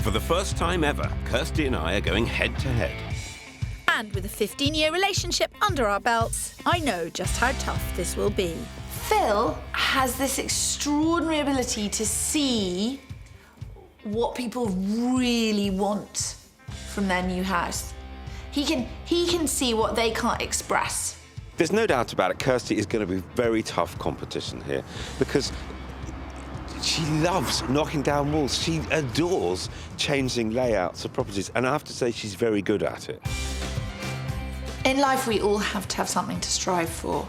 For the first time ever, Kirsty and I are going head-to-head. And with a 15-year relationship under our belts, I know just how tough this will be. Phil has this extraordinary ability to see what people really want from their new house. He can see what they can't express. There's no doubt about it, Kirsty is going to be very tough competition here because she loves knocking down walls. She adores changing layouts of properties, and I have to say she's very good at it. In life, we all have to have something to strive for.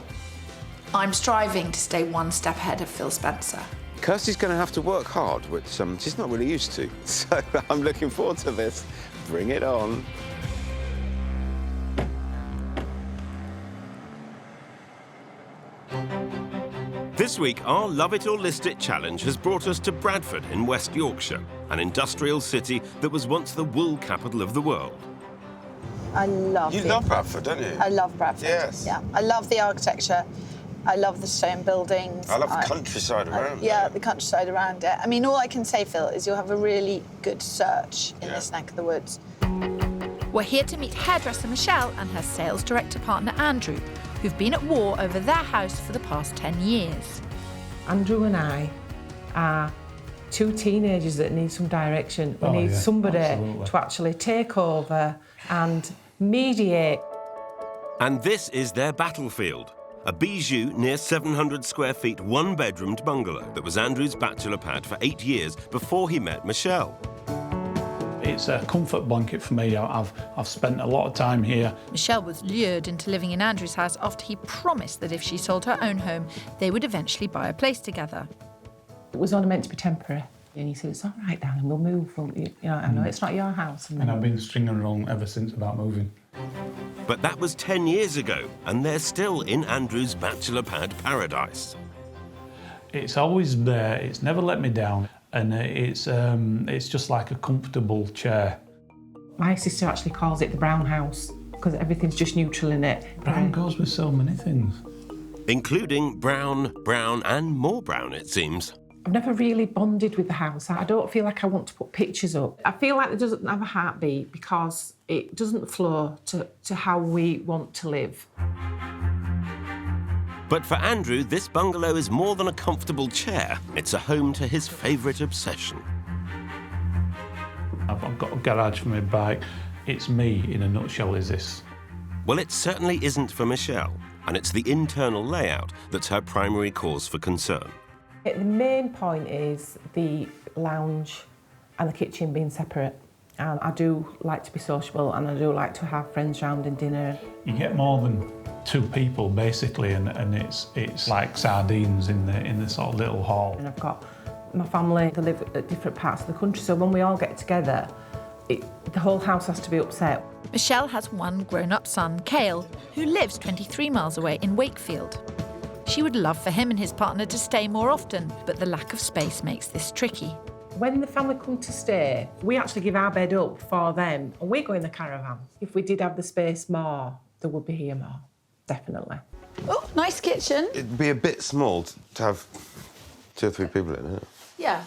I'm striving to stay one step ahead of Phil Spencer. Kirsty's going to have to work hard, which she's not really used to. So I'm looking forward to this. Bring it on. This week, our Love It or List It challenge has brought us to Bradford in West Yorkshire, an industrial city that was once the wool capital of the world. I love it. You love Bradford, don't you? I love Bradford. Yes. Yeah. I love the architecture. I love the stone buildings. I love the countryside around there. Yeah, the countryside around it. I mean, all I can say, Phil, is you'll have a really good search in this neck of the woods. We're here to meet hairdresser Michelle and her sales director partner Andrew, who've been at war over their house for the past 10 years. Andrew and I are two teenagers that need some direction. We need somebody to actually take over and mediate. And this is their battlefield. A bijou near 700 square feet, one-bedroomed bungalow that was Andrew's bachelor pad for 8 years before he met Michelle. It's a comfort blanket for me. I've spent a lot of time here. Michelle was lured into living in Andrew's house after he promised that if she sold her own home, they would eventually buy a place together. It was only meant to be temporary. And he said, it's all right, darling, we'll move. You know, I know it's not your house. And I've been stringing along ever since about moving. But that was 10 years ago, and they're still in Andrew's bachelor pad paradise. It's always there. It's never let me down. And it's just like a comfortable chair. My sister actually calls it the brown house because everything's just neutral in it. Brown goes with so many things. Including brown, brown and more brown, it seems. I've never really bonded with the house. I don't feel like I want to put pictures up. I feel like it doesn't have a heartbeat because it doesn't flow to how we want to live. But for Andrew, this bungalow is more than a comfortable chair. It's a home to his favourite obsession. I've got a garage for my bike. It's me, in a nutshell, is this. Well, it certainly isn't for Michelle, and it's the internal layout that's her primary cause for concern. The main point is the lounge and the kitchen being separate. And I do like to be sociable and I do like to have friends round and dinner. You get more than 2 people, basically, and it's like sardines in the sort of little hall. And I've got my family, they live at different parts of the country, so when we all get together, the whole house has to be upset. Michelle has one grown-up son, Cale, who lives 23 miles away in Wakefield. She would love for him and his partner to stay more often, but the lack of space makes this tricky. When the family come to stay, we actually give our bed up for them and we go in the caravan. If we did have the space more, they would be here more, definitely. Oh, nice kitchen. It'd be a bit small to have 2 or 3 people in it. Yeah.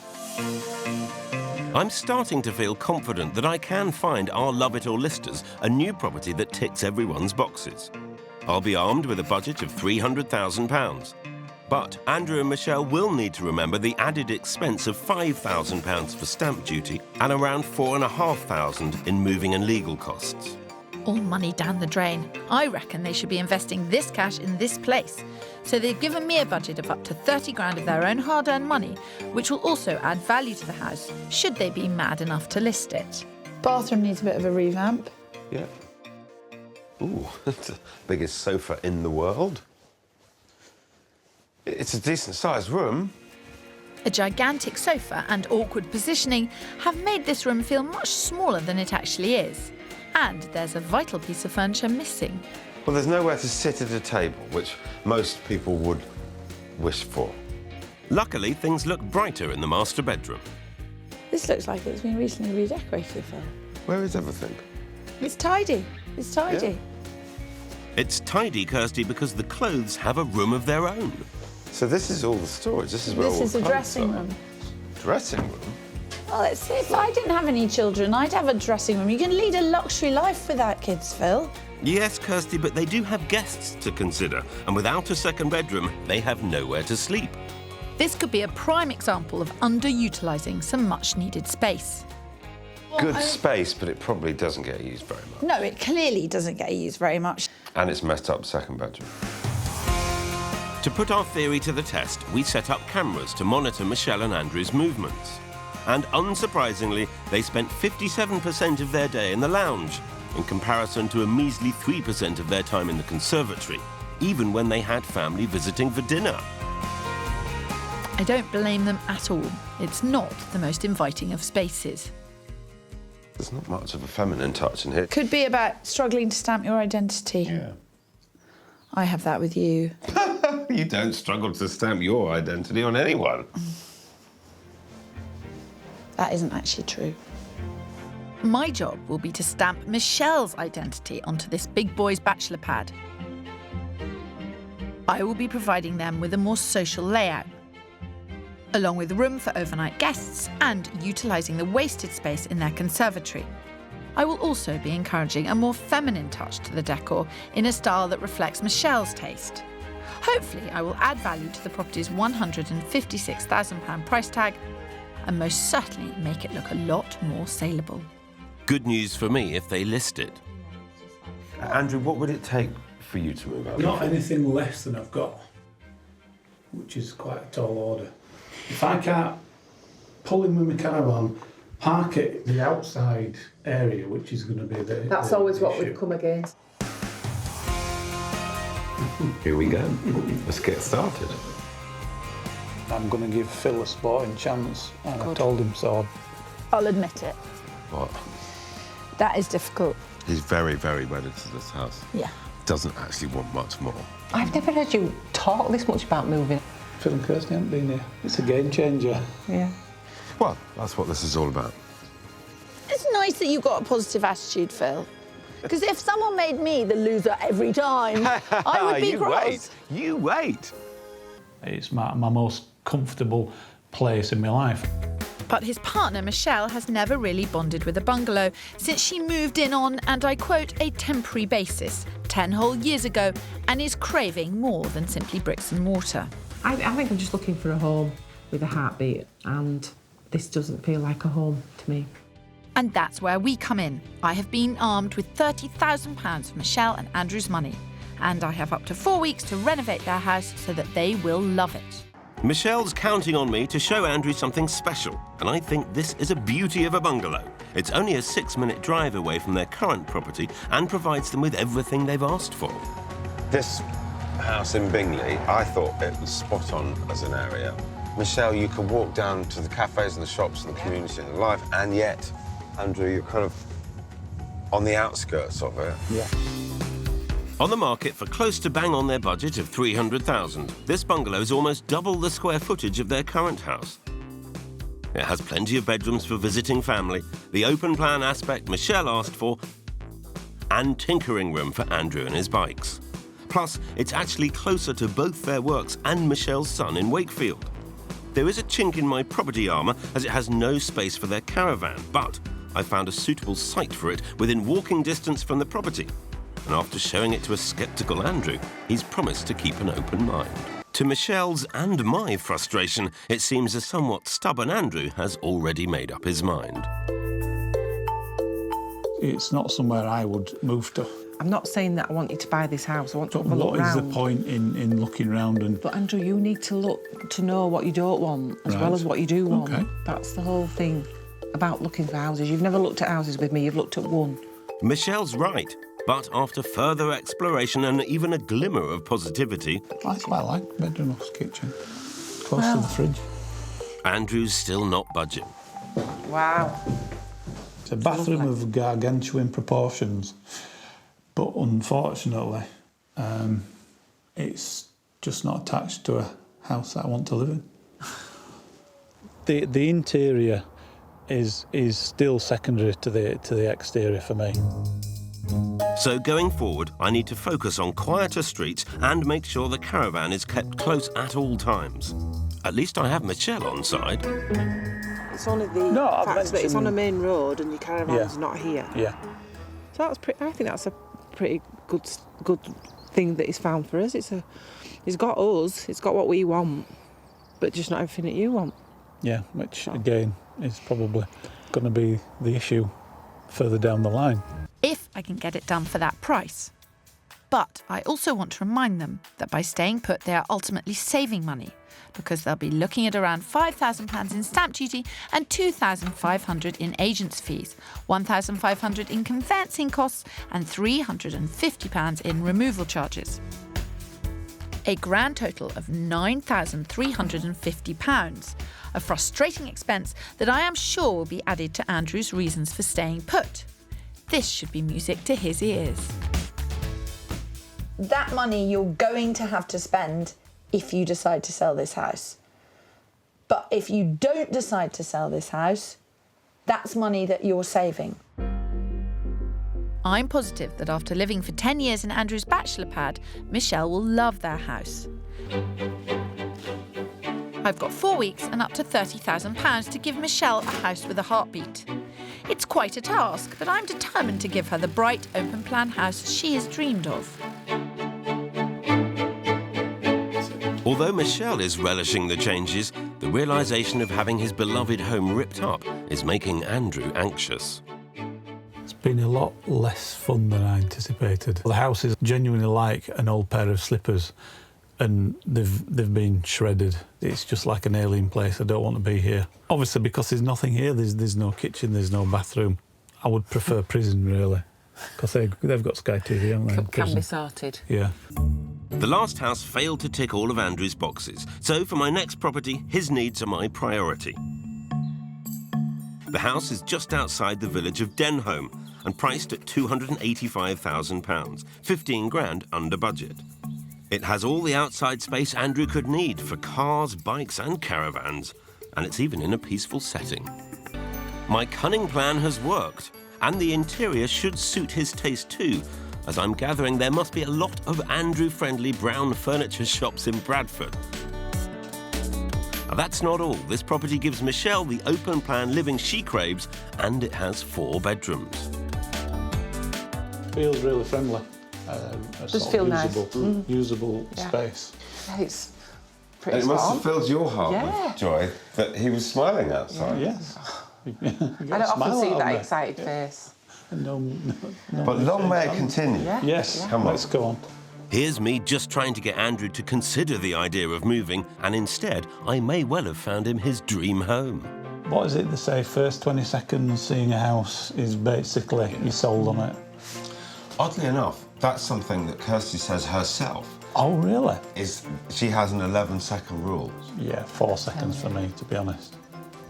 I'm starting to feel confident that I can find our Love It or Listers a new property that ticks everyone's boxes. I'll be armed with a budget of £300,000. But Andrew and Michelle will need to remember the added expense of £5,000 for stamp duty and around £4,500 in moving and legal costs. All money down the drain. I reckon they should be investing this cash in this place. So they've given me a budget of up to 30 grand of their own hard-earned money, which will also add value to the house, should they be mad enough to list it. Bathroom needs a bit of a revamp. Yeah. Ooh, that's the biggest sofa in the world. It's a decent-sized room. A gigantic sofa and awkward positioning have made this room feel much smaller than it actually is. And there's a vital piece of furniture missing. Well, there's nowhere to sit at a table, which most people would wish for. Luckily, things look brighter in the master bedroom. This looks like it's been recently redecorated, Phil. Where is everything? It's tidy. It's tidy. Yeah. It's tidy, Kirsty, because the clothes have a room of their own. So this is all the storage. This is where all This is the a clothes dressing are. room. Dressing room? Well, let's see. If I didn't have any children, I'd have a dressing room. You can lead a luxury life without kids, Phil. Yes, Kirsty, but they do have guests to consider, and without a second bedroom, they have nowhere to sleep. This could be a prime example of underutilising some much-needed space. Good space, but it probably doesn't get used very much. No, it clearly doesn't get used very much. And it's messed up second bedroom. To put our theory to the test, we set up cameras to monitor Michelle and Andrew's movements. And unsurprisingly, they spent 57% of their day in the lounge, in comparison to a measly 3% of their time in the conservatory, even when they had family visiting for dinner. I don't blame them at all. It's not the most inviting of spaces. There's not much of a feminine touch in here. Could be about struggling to stamp your identity. Yeah. I have that with you. You don't struggle to stamp your identity on anyone. That isn't actually true. My job will be to stamp Michelle's identity onto this big boy's bachelor pad. I will be providing them with a more social layout, along with room for overnight guests and utilising the wasted space in their conservatory. I will also be encouraging a more feminine touch to the decor in a style that reflects Michelle's taste. Hopefully, I will add value to the property's £156,000 price tag and most certainly make it look a lot more saleable. Good news for me if they list it. Andrew, what would it take for you to move out? Not anything less than I've got, which is quite a tall order. If I can't pull in with my caravan, park it in the outside area, which is going to be the That's the always what issue. we've come against. Here we go. Let's get started. I'm going to give Phil a sporting chance, and I told him so. I'll admit it. What? That is difficult. He's very, very wedded to this house. Yeah. Doesn't actually want much more. I've never heard you talk this much about moving. Phil and Kirsty haven't been here. It's a game changer. Yeah. Well, that's what this is all about. It's nice that you've got a positive attitude, Phil. Because if someone made me the loser every time, I would be cross. You wait. It's my most comfortable place in my life. But his partner, Michelle, has never really bonded with a bungalow since she moved in on, and I quote, a temporary basis 10 whole years ago, and is craving more than simply bricks and mortar. I think I'm just looking for a home with a heartbeat, and this doesn't feel like a home to me. And that's where we come in. I have been armed with £30,000 of Michelle and Andrew's money, and I have up to 4 weeks to renovate their house so that they will love it. Michelle's counting on me to show Andrew something special, and I think this is a beauty of a bungalow. It's only a 6-minute drive away from their current property and provides them with everything they've asked for. This house in Bingley, I thought it was spot on as an area. Michelle, you can walk down to the cafes and the shops and the community and the life, and yet, Andrew, you're kind of on the outskirts of it. Yeah. On the market for close to bang on their budget of $300,000, this bungalow is almost double the square footage of their current house. It has plenty of bedrooms for visiting family, the open plan aspect Michelle asked for, and tinkering room for Andrew and his bikes. Plus, it's actually closer to both their works and Michelle's son in Wakefield. There is a chink in my property armour as it has no space for their caravan, but I found a suitable site for it within walking distance from the property. And after showing it to a sceptical Andrew, he's promised to keep an open mind. To Michelle's and my frustration, it seems a somewhat stubborn Andrew has already made up his mind. It's not somewhere I would move to. I'm not saying that I want you to buy this house. I want to But have a look what is the round. point in looking round and... But Andrew, you need to look to know what you don't want as well Right. as what you do want. Okay. That's the whole thing about looking for houses. You've never looked at houses with me, you've looked at one. Michelle's right, but after further exploration and even a glimmer of positivity, I quite like bedroom plus kitchen, close to the fridge. Andrew's still not budging. Wow. It's a bathroom of gargantuan proportions, but unfortunately, it's just not attached to a house that I want to live in. The interior is still secondary to the exterior for me. So going forward, I need to focus on quieter streets and make sure the caravan is kept close at all times. At least I have Michelle on side. It's only the fact that it's on a main road and your caravan's not here. Yeah. So I think that's a pretty good thing that he's found for us. He's got us. It's got what we want, but just not everything that you want. Yeah, which again is probably going to be the issue further down the line. If I can get it done for that price. But I also want to remind them that by staying put, they are ultimately saving money, because they'll be looking at around £5,000 in stamp duty and £2,500 in agents' fees, £1,500 in conveyancing costs and £350 in removal charges. A grand total of £9,350, a frustrating expense that I am sure will be added to Andrew's reasons for staying put. This should be music to his ears. That money you're going to have to spend if you decide to sell this house. But if you don't decide to sell this house, that's money that you're saving. I'm positive that after living for 10 years in Andrew's bachelor pad, Michelle will love their house. I've got 4 weeks and up to £30,000 to give Michelle a house with a heartbeat. It's quite a task, but I'm determined to give her the bright, open-plan house she has dreamed of. Although Michelle is relishing the changes, the realisation of having his beloved home ripped up is making Andrew anxious. It's been a lot less fun than I anticipated. The house is genuinely like an old pair of slippers, and they've been shredded. It's just like an alien place. I don't want to be here. Obviously, because there's nothing here, there's no kitchen, there's no bathroom. I would prefer prison, really, because they've got Sky TV, haven't they? Can be sorted. Yeah. The last house failed to tick all of Andrew's boxes, so for my next property, his needs are my priority. The house is just outside the village of Denholm and priced at £285,000, 15 grand under budget. It has all the outside space Andrew could need for cars, bikes and caravans, and it's even in a peaceful setting. My cunning plan has worked, and the interior should suit his taste too, as I'm gathering there must be a lot of Andrew-friendly brown furniture shops in Bradford. Now, that's not all. This property gives Michelle the open-plan living she craves, and it has 4 bedrooms. Feels really friendly. Does feel usable space. It's pretty It must have filled your heart with joy that he was smiling outside. Yes. I don't often see that excited face. No. But long may it continue. Yes, Come on. Let's go on. Here's me just trying to get Andrew to consider the idea of moving, and instead, I may well have found him his dream home. What is it they say? First 20 seconds seeing a house is basically you're sold on it. Oddly enough, that's something that Kirsty says herself. Oh, really? She has an 11-second rule. Yeah, 4 seconds for me, to be honest.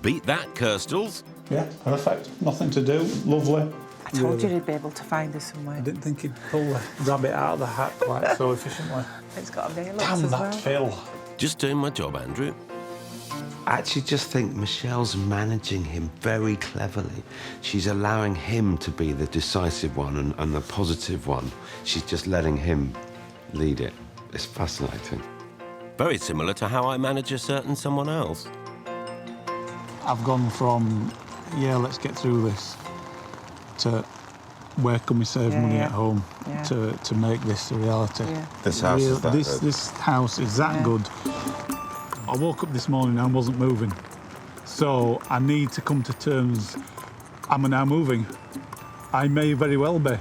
Beat that, Kirstles. Yeah, perfect. Nothing to do. Lovely. I told you he'd be able to find us I somewhere. didn't think he'd pull the rabbit out of the hat quite so efficiently. It's got to be. It looks Damn as that well. Phil. Just doing my job, Andrew. I actually just think Michelle's managing him very cleverly. She's allowing him to be the decisive one and the positive one. She's just letting him lead it. It's fascinating. Very similar to how I manage a certain someone else. I've gone from, yeah, let's get through this, to where can we save money at home to make this a reality. Yeah. This house is that good. This house is that good. I woke up this morning and I wasn't moving. So I need to come to terms, am I now moving? I may very well be.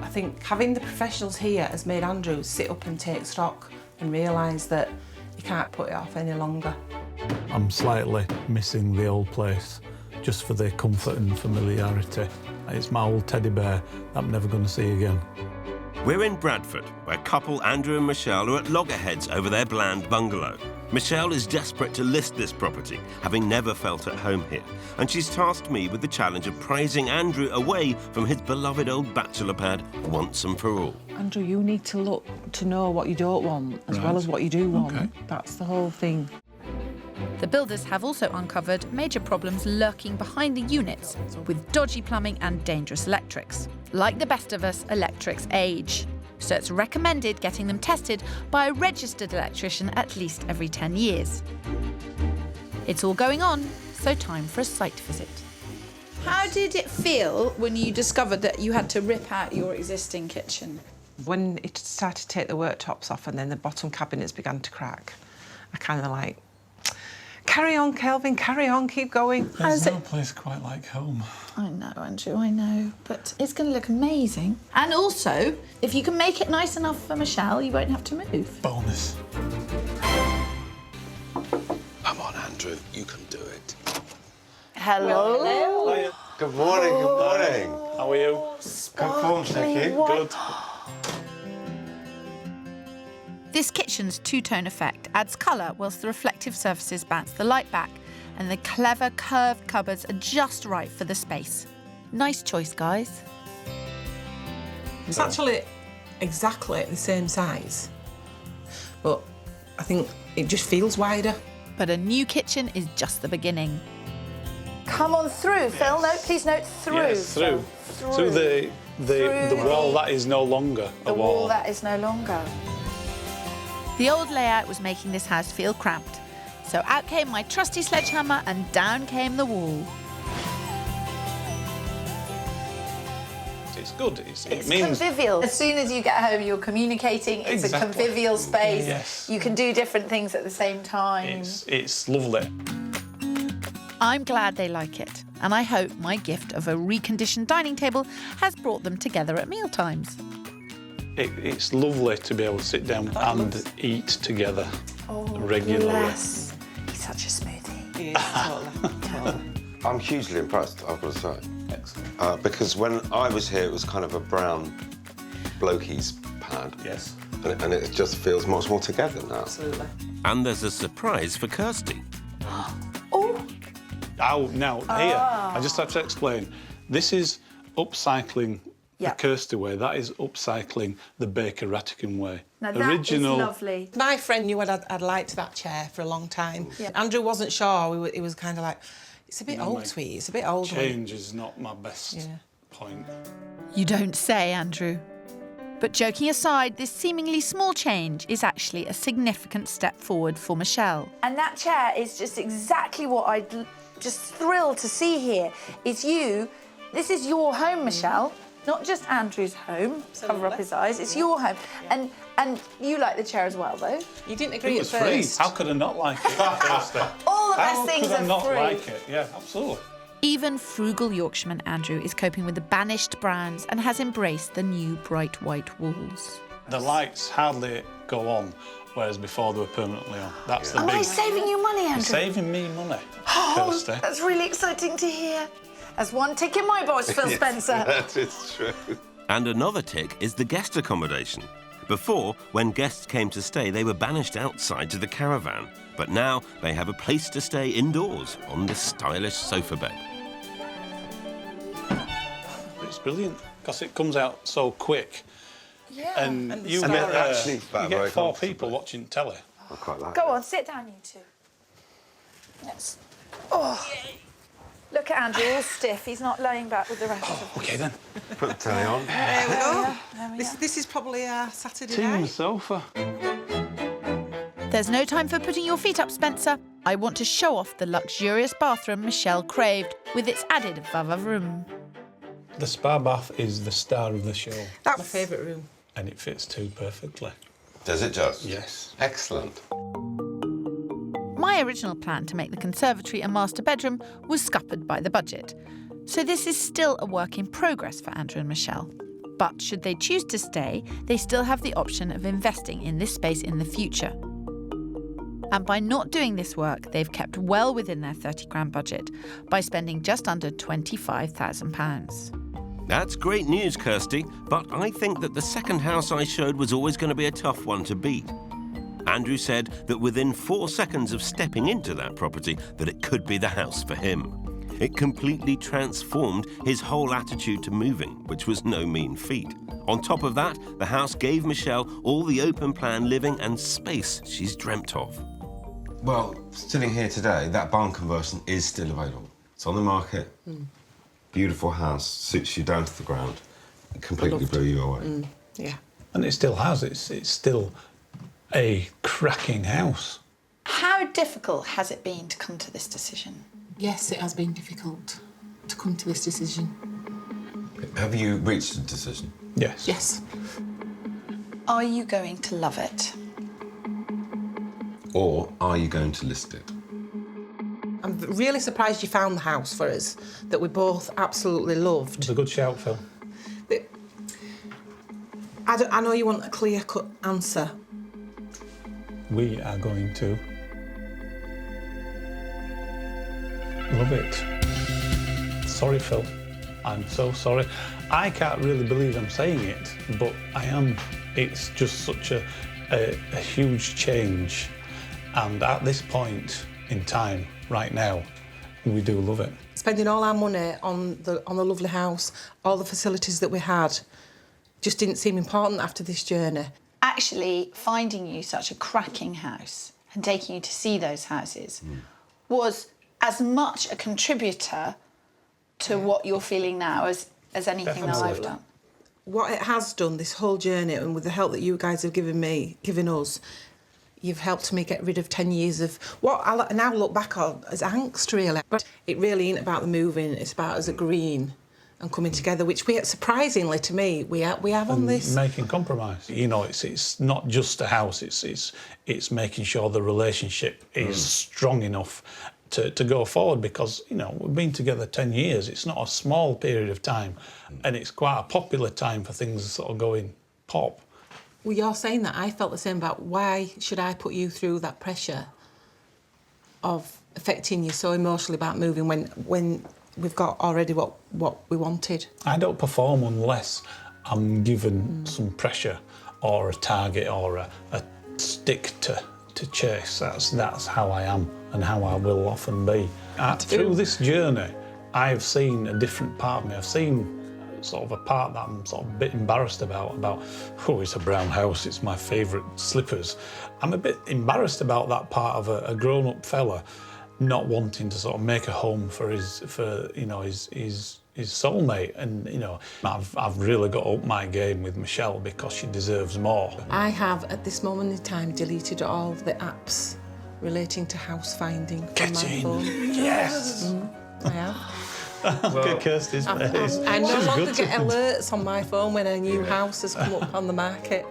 I think having the professionals here has made Andrew sit up and take stock and realise that he can't put it off any longer. I'm slightly missing the old place just for the comfort and familiarity. It's my old teddy bear that I'm never going to see again. We're in Bradford, where couple Andrew and Michelle are at loggerheads over their bland bungalow. Michelle is desperate to list this property, having never felt at home here, and she's tasked me with the challenge of prizing Andrew away from his beloved old bachelor pad once and for all. Andrew, you need to look to know what you don't want as well as what you do want. Okay. That's the whole thing. The builders have also uncovered major problems lurking behind the units, with dodgy plumbing and dangerous electrics. Like the best of us, electrics age. so it's recommended getting them tested by a registered electrician at least every 10 years. It's all going on, so time for a site visit. How did it feel when you discovered that you had to rip out your existing kitchen? When it started to take the worktops off and then the bottom cabinets began to crack, I kind of like, carry on, Kelvin, carry on, keep going. There's no place quite like home. I know, Andrew, I know, but it's going to look amazing. And also, if you can make it nice enough for Michelle, you won't have to move. Bonus. Come on, Andrew, you can do it. Hello. Good morning, good morning. How are you? Good form, thank you. Good. This kitchen's two-tone effect adds colour whilst the reflective surfaces bounce the light back, and the clever curved cupboards are just right for the space. Nice choice, guys. It's actually exactly the same size, but I think it just feels wider. But a new kitchen is just the beginning. Come on through, Phil. No, please note through. Yes, through. Through the wall that is no longer The wall that is no longer. The old layout was making this house feel cramped, so out came my trusty sledgehammer and down came the wall. It's good. It's convivial. As soon as you get home, you're communicating. It's Exactly. a convivial space. Yes. You can do different things at the same time. It's lovely. I'm glad they like it, and I hope my gift of a reconditioned dining table has brought them together at mealtimes. It's lovely to be able to sit down and eat together regularly. Bless. He's such a smoothie. Totally. I'm hugely impressed, I've got to say. Excellent. Because when I was here, it was kind of a brown blokey's pad. Yes. And it just feels much more together now. Absolutely. And there's a surprise for Kirsty. Oh, now, here, I just have to explain. This is upcycling the Kirsty way. That is upcycling the Baker Rattigan way. Now that is lovely. My friend knew I'd liked that chair for a long time. Yeah. Andrew wasn't sure. He was kind of like, it's a bit old, sweetie. It's a bit old. Change is not my best point. You don't say, Andrew. But joking aside, this seemingly small change is actually a significant step forward for Michelle. And that chair is just exactly what I'd just thrilled to see here. It's you. This is your home, Michelle. Not just Andrew's home. Cover up his eyes. It's your home. And you like the chair as well, though. You didn't agree It at was free. first. How could I not like it? Kirsty? All the best things How could I are not free. like it? Yeah, absolutely. Even frugal Yorkshireman Andrew is coping with the banished browns and has embraced the new bright white walls. The lights hardly go on, whereas before they were permanently on. That's the Am big... I saving you money, Andrew? You're saving me money, Oh, Kirsty. that's really exciting to hear. That's one tick in my box, Phil Spencer. That is true. And another tick is the guest accommodation. Before, when guests came to stay, they were banished outside to the caravan. But now they have a place to stay indoors on this stylish sofa bed. It's brilliant, because it comes out so quick. Yeah. And you And get, they're actually you very get four comfortable. people watching telly. I quite like Go it. on, sit down, you two. Yes. Oh. Look at Andrew, all stiff. He's not laying back with the rest of us. OK, then. Put the telly on. There we go. There we are. This is probably our Saturday Team night. sofa. There's no time for putting your feet up, Spencer. I want to show off the luxurious bathroom Michelle craved with its added vava-vroom. The spa bath is the star of the show, That's my favourite room. and it fits too perfectly. Does it just? Yes. Excellent. My original plan to make the conservatory a master bedroom was scuppered by the budget. So this is still a work in progress for Andrew and Michelle. But should they choose to stay, they still have the option of investing in this space in the future. And by not doing this work, they've kept well within their 30 grand budget by spending just under £25,000. That's great news, Kirsty, but I think that the second house I showed was always going to be a tough one to beat. Andrew said that within 4 seconds of stepping into that property, that it could be the house for him. It completely transformed his whole attitude to moving, which was no mean feat. On top of that, the house gave Michelle all the open plan living and space she's dreamt of. Well, sitting here today, that barn conversion is still available. It's on the market. Beautiful house, suits you down to the ground. It completely blew you away. Yeah. And it still has. It's still a cracking house. How difficult has it been to come to this decision? Yes, it has been difficult to come to this decision. Have you reached a decision? Yes. Yes. Are you going to love it? Or are you going to list it? I'm really surprised you found the house for us that we both absolutely loved. It's a good shout, Phil. I know you want a clear-cut answer. We are going to love it. Sorry, Phil. I'm so sorry. I can't really believe I'm saying it, but I am. It's just such a huge change. And at this point in time, right now, we do love it. Spending all our money on the lovely house, all the facilities that we had, just didn't seem important after this journey. Actually, finding you such a cracking house and taking you to see those houses was as much a contributor to what you're feeling now as anything that I've done. What it has done, this whole journey, and with the help that you guys have given us, you've helped me get rid of 10 years of what I now look back on as angst, really. But it really ain't about the moving, it's about us agreeing and coming together, which we, surprisingly to me, we have on this. Making compromise. You know, it's not just a house, it's making sure the relationship is strong enough to go forward, because, you know, we've been together 10 years. It's not a small period of time, and it's quite a popular time for things sort of going pop. Well, you're saying that. I felt the same about why should I put you through that pressure of affecting you so emotionally about moving when we've got already what we wanted. I don't perform unless I'm given some pressure or a target or a stick to chase. That's how I am and how I will often be. Through this journey, I've seen a different part of me. I've seen sort of a part that I'm sort of a bit embarrassed about, oh, it's a brown house, it's my favourite slippers. I'm a bit embarrassed about that part of a grown-up fella not wanting to sort of make a home for his soulmate, and you know, I've really got up my game with Michelle because she deserves more. I have at this moment in time deleted all the apps relating to house finding from my phone. Yes. I have. Look at Kirsty's face. I no She's longer good get to- alerts on my phone when a new house has come up on the market.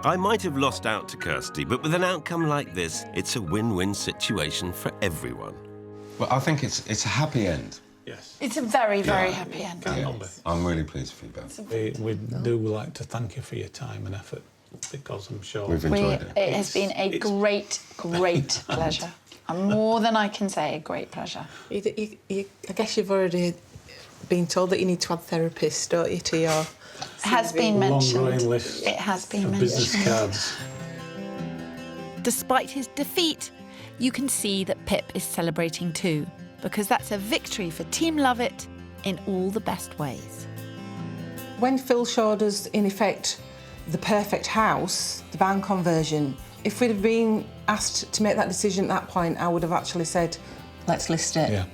I might have lost out to Kirsty, but with an outcome like this, it's a win-win situation for everyone. Well, I think it's a happy end. Yes. It's a very, very happy end. Yeah. I'm really pleased for you both. We do like to thank you for your time and effort, because I'm sure We've enjoyed it. It has been a great pleasure. And more than I can say, a great pleasure. I guess you've already been told that you need to add therapists, don't you, to your... It has been mentioned. long-running list It has been of mentioned. business cards. Despite his defeat, you can see that Pip is celebrating too, because that's a victory for Team Loveit in all the best ways. When Phil showed us, in effect, the perfect house, the van conversion, if we'd have been asked to make that decision at that point, I would have actually said, let's list it. Yeah.